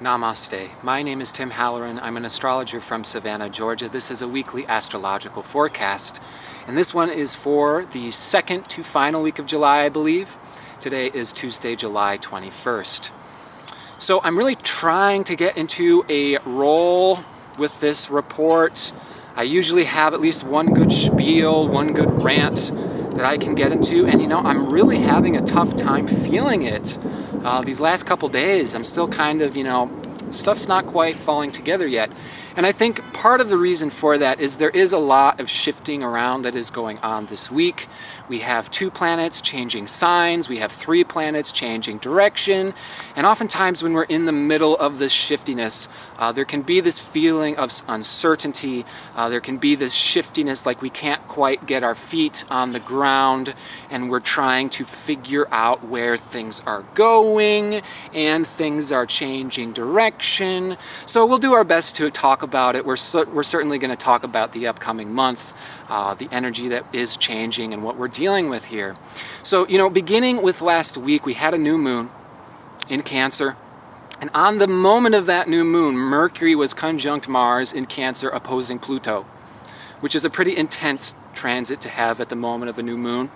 Namaste. My name is Tim Halloran. I'm an astrologer from Savannah, Georgia. This is a weekly astrological forecast, and this one is for the second to final week of July, I believe. Today is Tuesday, July 21st. So I'm really trying to get into a roll with this report. I usually have at least one good spiel, one good rant that I can get into, and I'm really having a tough time feeling it. These last couple days, I'm still kind of, stuff's not quite falling together yet. And I think part of the reason for that is there is a lot of shifting around that is going on this week. We have 2 planets changing signs, we have 3 planets changing direction, and oftentimes when we're in the middle of this shiftiness, there can be this feeling of uncertainty, there can be this shiftiness like we can't quite get our feet on the ground, and we're trying to figure out where things are going, and things are changing direction. So we'll do our best to talk about it. We're certainly going to talk about the upcoming month, the energy that is changing and what we're dealing with here. So, beginning with last week, we had a new moon in Cancer. And on the moment of that new moon, Mercury was conjunct Mars in Cancer opposing Pluto, which is a pretty intense transit to have at the moment of a new moon.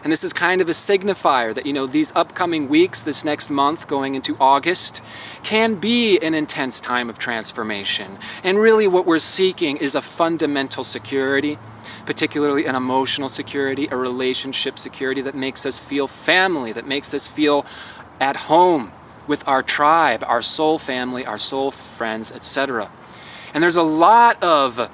And this is kind of a signifier that, these upcoming weeks, this next month going into August, can be an intense time of transformation. And really what we're seeking is a fundamental security, particularly an emotional security, a relationship security that makes us feel family, that makes us feel at home with our tribe, our soul family, our soul friends, etc. And there's a lot of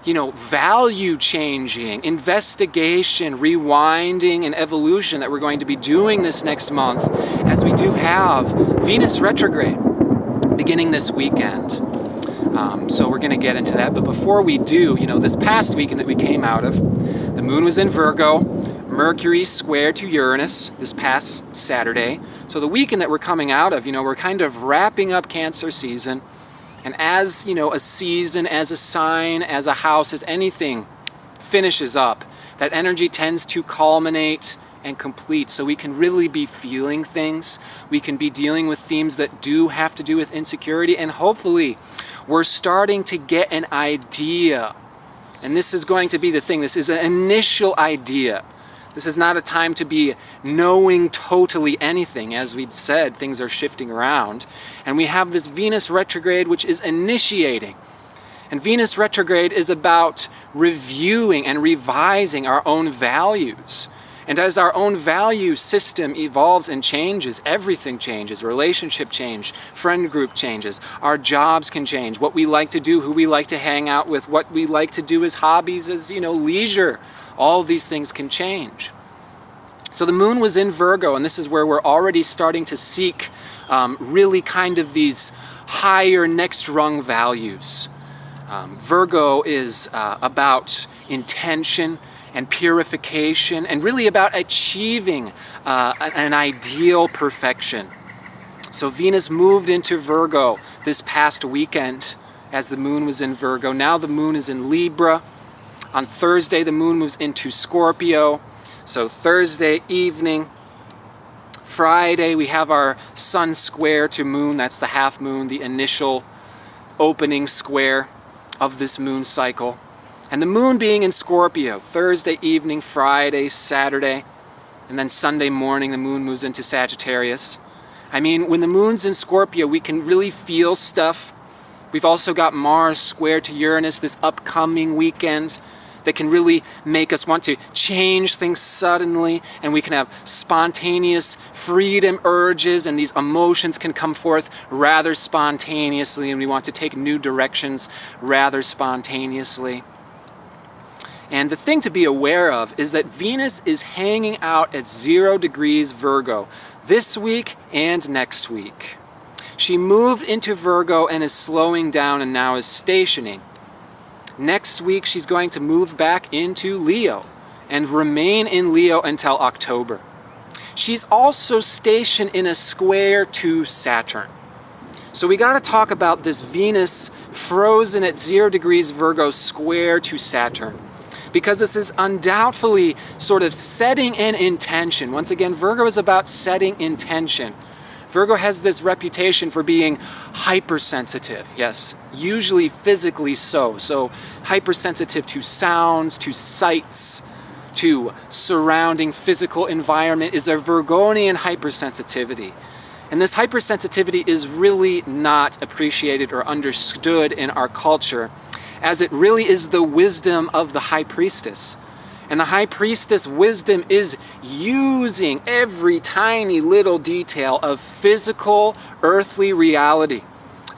value changing, investigation, rewinding, and evolution that we're going to be doing this next month, as we do have Venus retrograde beginning this weekend. So we're going to get into that. But before we do, this past weekend that we came out of, the moon was in Virgo, Mercury squared to Uranus this past Saturday. So the weekend that we're coming out of, we're kind of wrapping up Cancer season. And as, a season, as a sign, as a house, as anything finishes up, that energy tends to culminate and complete. So we can really be feeling things. We can be dealing with themes that do have to do with insecurity. And hopefully we're starting to get an idea. And this is going to be the thing. This is an initial idea. This is not a time to be knowing totally anything. As we'd said, things are shifting around. And we have this Venus retrograde, which is initiating. And Venus retrograde is about reviewing and revising our own values. And as our own value system evolves and changes, everything changes. Relationship change, friend group changes, our jobs can change, what we like to do, who we like to hang out with, what we like to do as hobbies, as leisure. All these things can change. So the moon was in Virgo, and this is where we're already starting to seek really kind of these higher next rung values. Virgo is about intention and purification, and really about achieving an ideal perfection. So Venus moved into Virgo this past weekend as the moon was in Virgo. Now the moon is in Libra. On Thursday, the moon moves into Scorpio. So Thursday evening, Friday, we have our sun square to moon. That's the half moon, the initial opening square of this moon cycle. And the moon being in Scorpio, Thursday evening, Friday, Saturday, and then Sunday morning, the moon moves into Sagittarius. When the moon's in Scorpio, we can really feel stuff. We've also got Mars square to Uranus this upcoming weekend that can really make us want to change things suddenly, and we can have spontaneous freedom urges, and these emotions can come forth rather spontaneously, and we want to take new directions rather spontaneously. And the thing to be aware of is that Venus is hanging out at 0 degrees Virgo this week and next week. She moved into Virgo and is slowing down and now is stationing. Next week, she's going to move back into Leo and remain in Leo until October. She's also stationed in a square to Saturn. So we got to talk about this Venus frozen at 0 degrees Virgo square to Saturn, because this is undoubtedly sort of setting an intention. Once again, Virgo is about setting intention. Virgo has this reputation for being hypersensitive, yes, usually physically so. So hypersensitive to sounds, to sights, to surrounding physical environment is a Virgonian hypersensitivity. And this hypersensitivity is really not appreciated or understood in our culture, as it really is the wisdom of the high priestess. And the high priestess wisdom is using every tiny little detail of physical, earthly reality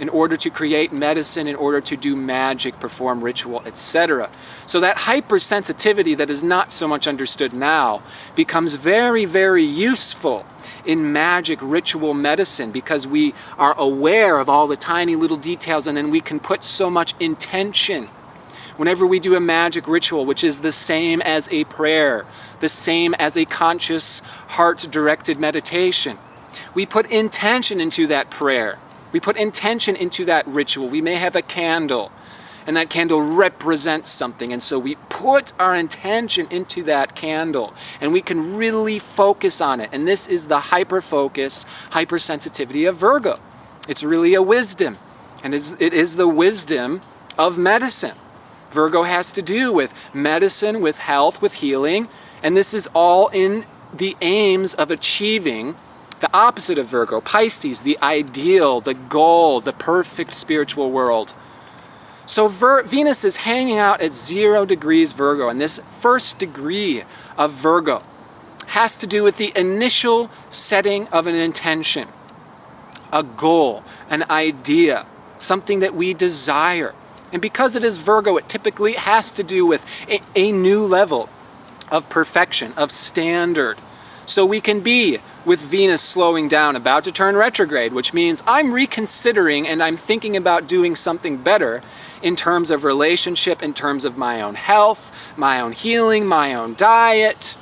in order to create medicine, in order to do magic, perform ritual, etc. So that hypersensitivity that is not so much understood now becomes very, very useful in magic, ritual, medicine, because we are aware of all the tiny little details, and then we can put so much intention. Whenever we do a magic ritual, which is the same as a prayer, the same as a conscious, heart-directed meditation, we put intention into that prayer. We put intention into that ritual. We may have a candle, and that candle represents something, and so we put our intention into that candle, and we can really focus on it. And this is the hyper-focus, hypersensitivity of Virgo. It's really a wisdom, and it is the wisdom of medicine. Virgo has to do with medicine, with health, with healing, and this is all in the aims of achieving the opposite of Virgo, Pisces, the ideal, the goal, the perfect spiritual world. So Venus is hanging out at 0 degrees Virgo, and this first degree of Virgo has to do with the initial setting of an intention, a goal, an idea, something that we desire. And because it is Virgo, it typically has to do with a new level of perfection, of standard. So we can be with Venus slowing down, about to turn retrograde, which means I'm reconsidering and I'm thinking about doing something better in terms of relationship, in terms of my own health, my own healing, my own diet.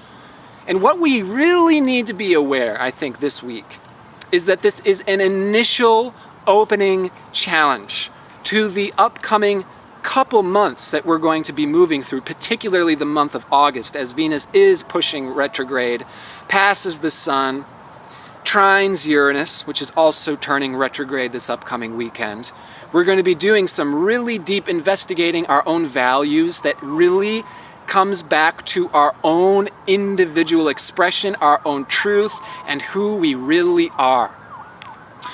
And what we really need to be aware, I think, this week, is that this is an initial opening challenge to the upcoming couple months that we're going to be moving through, particularly the month of August, as Venus is pushing retrograde, passes the Sun, trines Uranus, which is also turning retrograde this upcoming weekend. We're going to be doing some really deep investigating our own values that really comes back to our own individual expression, our own truth, and who we really are.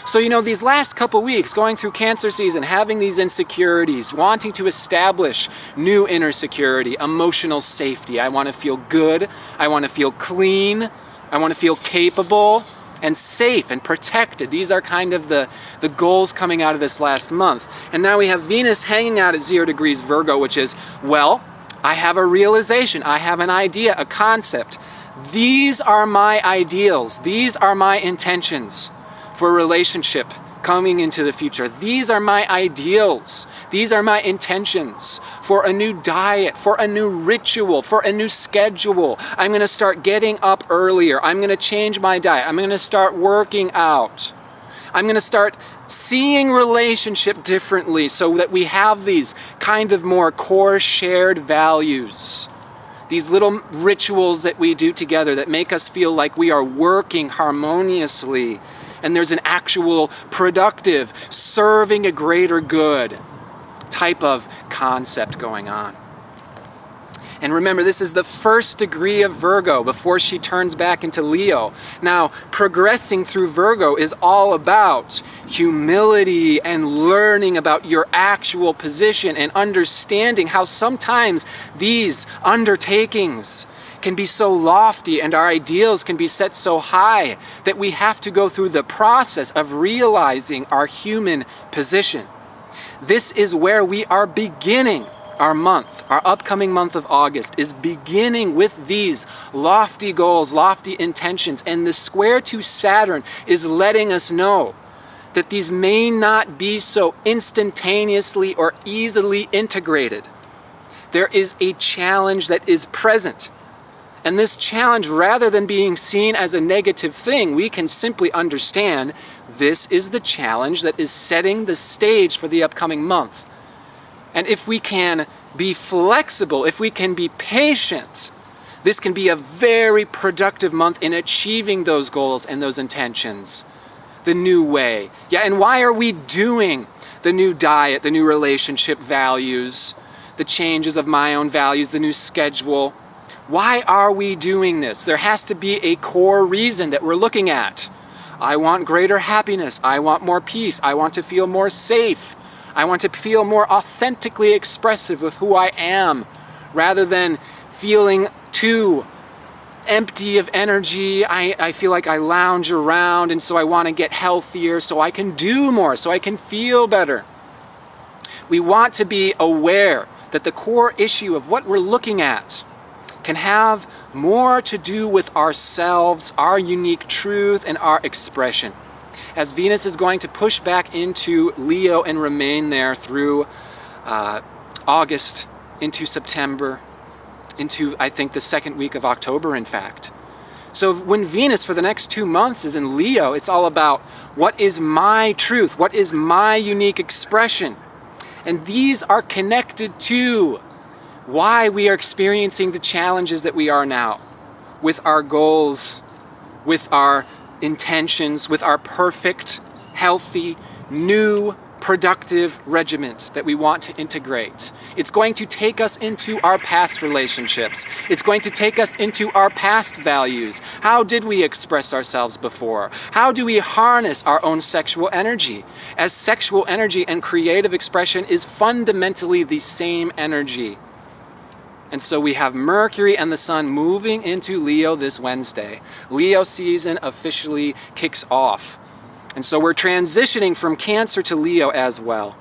So, these last couple weeks, going through Cancer season, having these insecurities, wanting to establish new inner security, emotional safety. I want to feel good. I want to feel clean. I want to feel capable and safe and protected. These are kind of the goals coming out of this last month. And now we have Venus hanging out at 0 degrees Virgo, which is, well, I have a realization. I have an idea, a concept. These are my ideals. These are my intentions for a relationship coming into the future. These are my ideals. These are my intentions for a new diet, for a new ritual, for a new schedule. I'm going to start getting up earlier. I'm going to change my diet. I'm going to start working out. I'm going to start seeing relationship differently so that we have these kind of more core shared values. These little rituals that we do together that make us feel like we are working harmoniously and there's an actual productive, serving a greater good type of concept going on. And remember, this is the first degree of Virgo before she turns back into Leo. Now, progressing through Virgo is all about humility and learning about your actual position and understanding how sometimes these undertakings can be so lofty and our ideals can be set so high that we have to go through the process of realizing our human position. This is where we are beginning our month. Our upcoming month of August is beginning with these lofty goals, lofty intentions, and the square to Saturn is letting us know that these may not be so instantaneously or easily integrated. There is a challenge that is present. And this challenge, rather than being seen as a negative thing, we can simply understand this is the challenge that is setting the stage for the upcoming month. And if we can be flexible, if we can be patient, this can be a very productive month in achieving those goals and those intentions the new way? Yeah, and why are we doing the new diet, the new relationship values, the changes of my own values, the new schedule? Why are we doing this? There has to be a core reason that we're looking at. I want greater happiness. I want more peace. I want to feel more safe. I want to feel more authentically expressive with who I am, rather than feeling too empty of energy. I feel like I lounge around, and so I want to get healthier so I can do more, so I can feel better. We want to be aware that the core issue of what we're looking at can have more to do with ourselves, our unique truth, and our expression. As Venus is going to push back into Leo and remain there through August, into September, into, I think, the second week of October, in fact. So when Venus for the next 2 months is in Leo, it's all about what is my truth, what is my unique expression. And these are connected to why we are experiencing the challenges that we are now, with our goals, with our intentions, with our perfect, healthy, new, productive regiment that we want to integrate. It's going to take us into our past relationships. It's going to take us into our past values. How did we express ourselves before? How do we harness our own sexual energy? As sexual energy and creative expression is fundamentally the same energy. And so we have Mercury and the Sun moving into Leo this Wednesday. Leo season officially kicks off. And so we're transitioning from Cancer to Leo as well.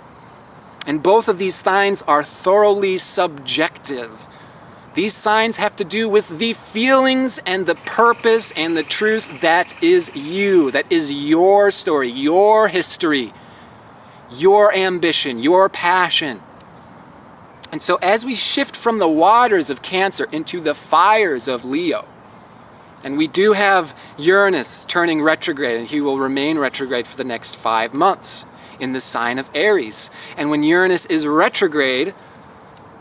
And both of these signs are thoroughly subjective. These signs have to do with the feelings and the purpose and the truth that is you, that is your story, your history, your ambition, your passion. And so as we shift from the waters of Cancer into the fires of Leo, and we do have Uranus turning retrograde, and he will remain retrograde for the next 5 months in the sign of Aries. And when Uranus is retrograde,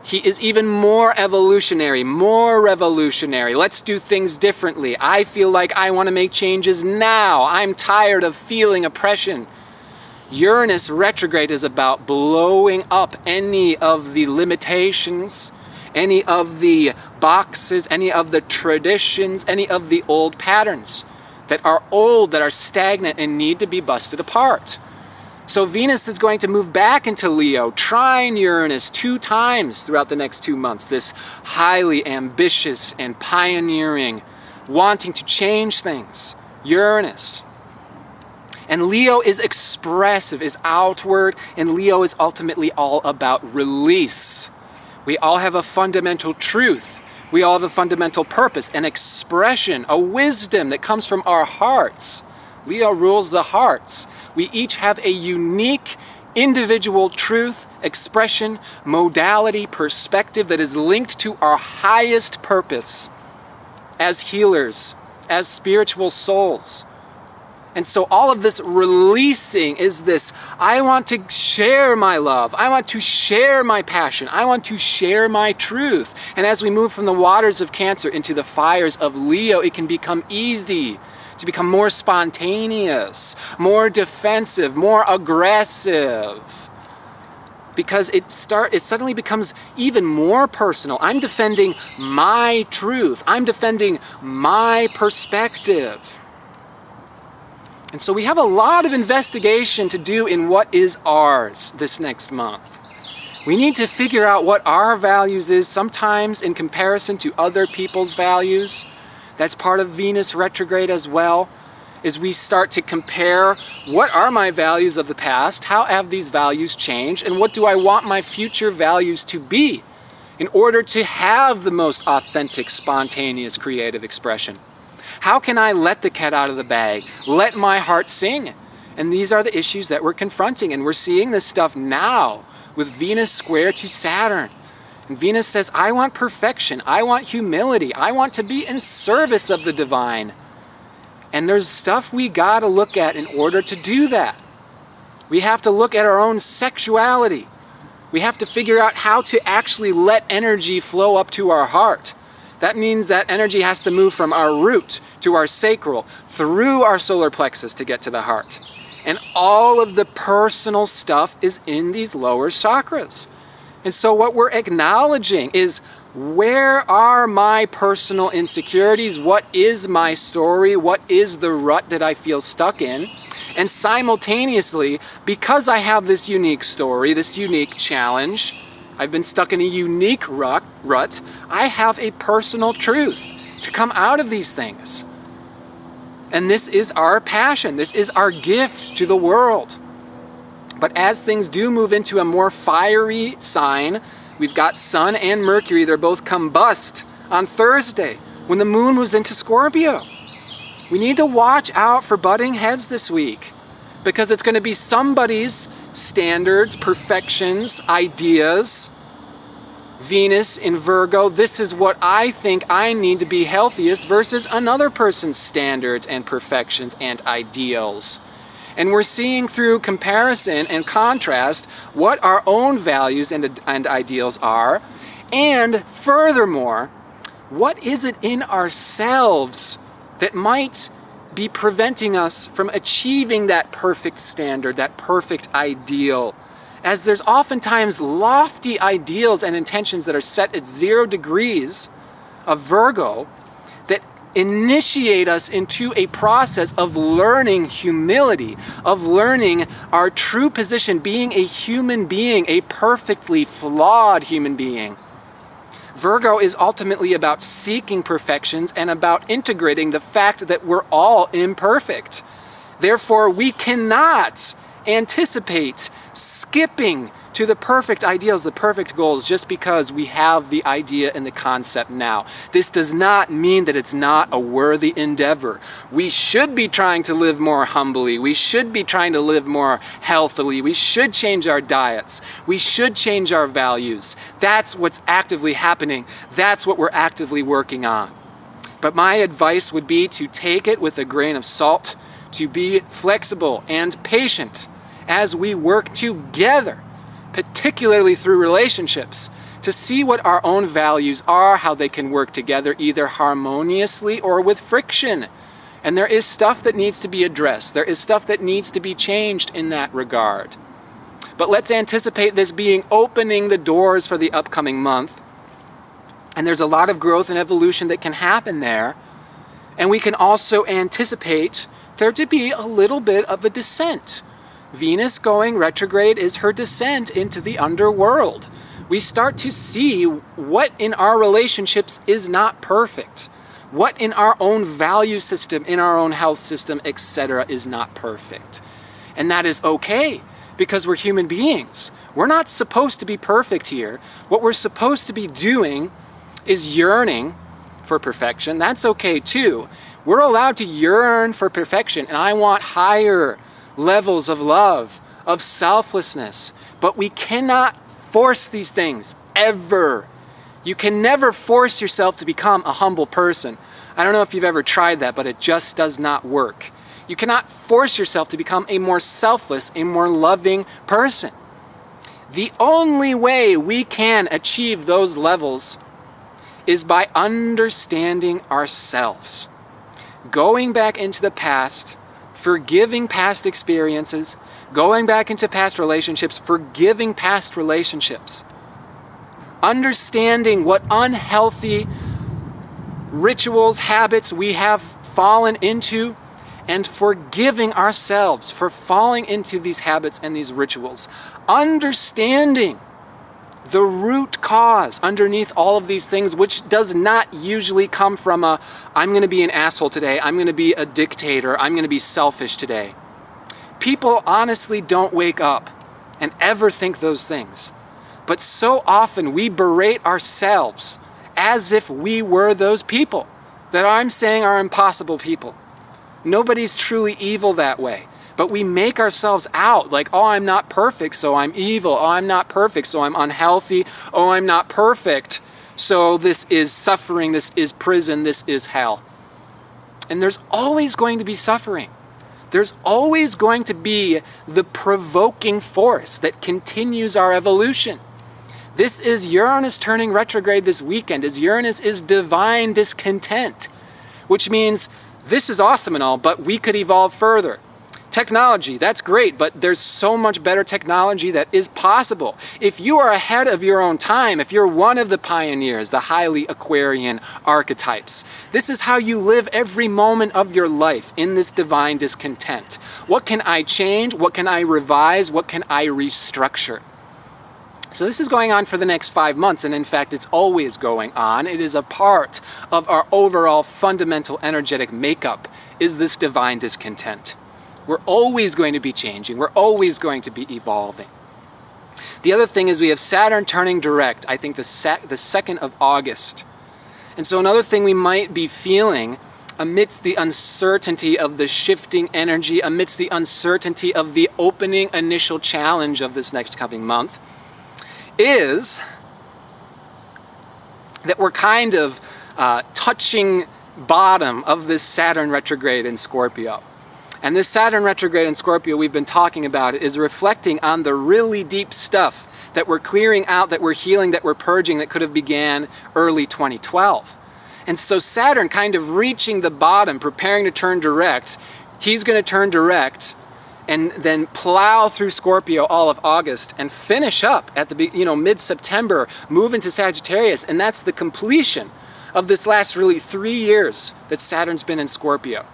he is even more evolutionary, more revolutionary. Let's do things differently. I feel like I want to make changes now. I'm tired of feeling oppression. Uranus retrograde is about blowing up any of the limitations, any of the boxes, any of the traditions, any of the old patterns that are old, that are stagnant and need to be busted apart. So Venus is going to move back into Leo, trine Uranus 2 times throughout the next 2 months. This highly ambitious and pioneering, wanting to change things, Uranus. And Leo is expressive, is outward, and Leo is ultimately all about release. We all have a fundamental truth. We all have a fundamental purpose, an expression, a wisdom that comes from our hearts. Leo rules the hearts. We each have a unique individual truth, expression, modality, perspective that is linked to our highest purpose as healers, as spiritual souls. And so all of this releasing is this, I want to share my love. I want to share my passion. I want to share my truth. And as we move from the waters of Cancer into the fires of Leo, it can become easy to become more spontaneous, more defensive, more aggressive. Because it suddenly becomes even more personal. I'm defending my truth. I'm defending my perspective. And so we have a lot of investigation to do in what is ours this next month. We need to figure out what our values is, sometimes in comparison to other people's values. That's part of Venus retrograde as well, is we start to compare what are my values of the past, how have these values changed, and what do I want my future values to be in order to have the most authentic, spontaneous, creative expression. How can I let the cat out of the bag? Let my heart sing? And these are the issues that we're confronting, and we're seeing this stuff now with Venus square to Saturn. And Venus says, I want perfection. I want humility. I want to be in service of the divine. And there's stuff we gotta look at in order to do that. We have to look at our own sexuality. We have to figure out how to actually let energy flow up to our heart. That means that energy has to move from our root to our sacral, through our solar plexus to get to the heart. And all of the personal stuff is in these lower chakras. And so what we're acknowledging is, where are my personal insecurities? What is my story? What is the rut that I feel stuck in? And simultaneously, because I have this unique story, this unique challenge, I've been stuck in a unique rut, I have a personal truth to come out of these things. And this is our passion. This is our gift to the world. But as things do move into a more fiery sign, we've got Sun and Mercury, they're both combust on Thursday when the moon moves into Scorpio. We need to watch out for butting heads this week, because it's going to be somebody's standards, perfections, ideas. Venus in Virgo, this is what I think I need to be healthiest, versus another person's standards and perfections and ideals. And we're seeing through comparison and contrast what our own values and ideals are. And furthermore, what is it in ourselves that might be preventing us from achieving that perfect standard, that perfect ideal? As there's oftentimes lofty ideals and intentions that are set at 0 degrees of Virgo that initiate us into a process of learning humility, of learning our true position, being a human being, a perfectly flawed human being. Virgo is ultimately about seeking perfections and about integrating the fact that we're all imperfect. Therefore, we cannot anticipate skipping to the perfect ideals, the perfect goals, just because we have the idea and the concept now. This does not mean that it's not a worthy endeavor. We should be trying to live more humbly. We should be trying to live more healthily. We should change our diets. We should change our values. That's what's actively happening. That's what we're actively working on. But my advice would be to take it with a grain of salt, to be flexible and patient as we work together, particularly through relationships, to see what our own values are, how they can work together either harmoniously or with friction. And there is stuff that needs to be addressed. There is stuff that needs to be changed in that regard. But let's anticipate this being opening the doors for the upcoming month. And there's a lot of growth and evolution that can happen there. And we can also anticipate there to be a little bit of a descent. Venus going retrograde is her descent into the underworld. We start to see what in our relationships is not perfect. What in our own value system, in our own health system, etc. is not perfect. And that is okay, because we're human beings. We're not supposed to be perfect here. What we're supposed to be doing is yearning for perfection. That's okay too. We're allowed to yearn for perfection, and I want higher levels of love, of selflessness. But we cannot force these things, ever. You can never force yourself to become a humble person. I don't know if you've ever tried that, but it just does not work. You cannot force yourself to become a more selfless, a more loving person. The only way we can achieve those levels is by understanding ourselves. Going back into the past, forgiving past experiences, going back into past relationships, forgiving past relationships, understanding what unhealthy rituals, habits we have fallen into, and forgiving ourselves for falling into these habits and these rituals. Understanding the root cause underneath all of these things, which does not usually come from I'm going to be an asshole today, I'm going to be a dictator, I'm going to be selfish today. People honestly don't wake up and ever think those things. But so often we berate ourselves as if we were those people that I'm saying are impossible people. Nobody's truly evil that way. But we make ourselves out like, oh, I'm not perfect, so I'm evil. Oh, I'm not perfect, so I'm unhealthy. Oh, I'm not perfect, so this is suffering, this is prison, this is hell. And there's always going to be suffering. There's always going to be the provoking force that continues our evolution. This is Uranus turning retrograde this weekend, as Uranus is divine discontent, which means this is awesome and all, but we could evolve further. Technology, that's great, but there's so much better technology that is possible. If you are ahead of your own time, if you're one of the pioneers, the highly Aquarian archetypes, this is how you live every moment of your life, in this divine discontent. What can I change? What can I revise? What can I restructure? So this is going on for the next 5 months, and in fact it's always going on. It is a part of our overall fundamental energetic makeup, is this divine discontent. We're always going to be changing. We're always going to be evolving. The other thing is we have Saturn turning direct, I think the 2nd of August. And so another thing we might be feeling amidst the uncertainty of the shifting energy, amidst the uncertainty of the opening initial challenge of this next coming month, is that we're kind of touching bottom of this Saturn retrograde in Scorpio. And this Saturn retrograde in Scorpio we've been talking about is reflecting on the really deep stuff that we're clearing out, that we're healing, that we're purging, that could have began early 2012. And so Saturn kind of reaching the bottom, preparing to turn direct, he's going to turn direct and then plow through Scorpio all of August and finish up at the mid-September, move into Sagittarius, and that's the completion of this last really 3 years that Saturn's been in Scorpio.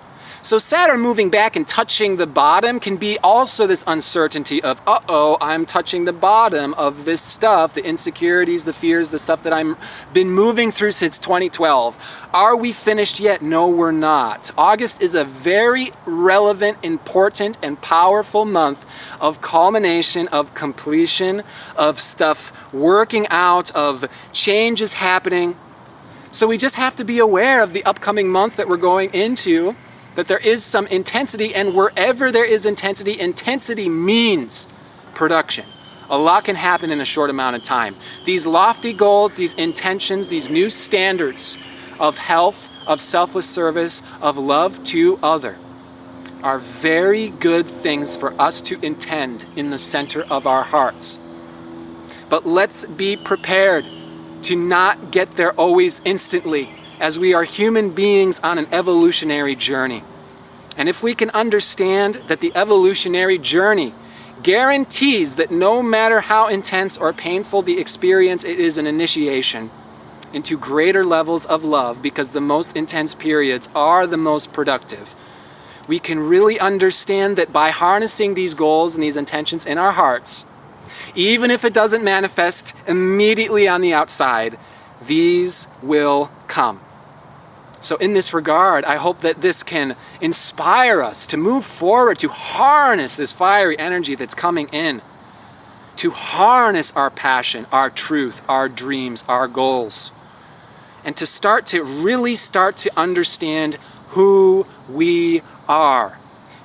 So Saturn moving back and touching the bottom can be also this uncertainty of, uh-oh, I'm touching the bottom of this stuff, the insecurities, the fears, the stuff that I've been moving through since 2012. Are we finished yet? No, we're not. August is a very relevant, important, and powerful month of culmination, of completion, of stuff working out, of changes happening. So we just have to be aware of the upcoming month that we're going into, that there is some intensity, and wherever there is intensity, intensity means production. A lot can happen in a short amount of time. These lofty goals, these intentions, these new standards of health, of selfless service, of love to other are very good things for us to intend in the center of our hearts. But let's be prepared to not get there always instantly, as we are human beings on an evolutionary journey. And if we can understand that the evolutionary journey guarantees that no matter how intense or painful the experience, it is an initiation into greater levels of love, because the most intense periods are the most productive, we can really understand that by harnessing these goals and these intentions in our hearts, even if it doesn't manifest immediately on the outside, these will come. So in this regard, I hope that this can inspire us to move forward, to harness this fiery energy that's coming in, to harness our passion, our truth, our dreams, our goals, and to really start to understand who we are.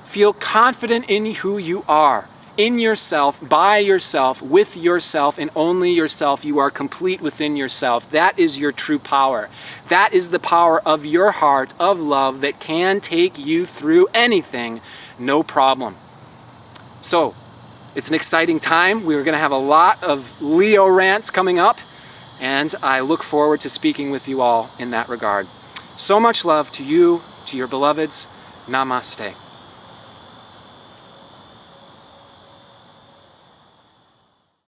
Feel confident in who you are. In yourself, by yourself, with yourself, and only yourself. You are complete within yourself. That is your true power. That is the power of your heart, of love, that can take you through anything, no problem. So, it's an exciting time. We're going to have a lot of Leo rants coming up, and I look forward to speaking with you all in that regard. So much love to you, to your beloveds. Namaste.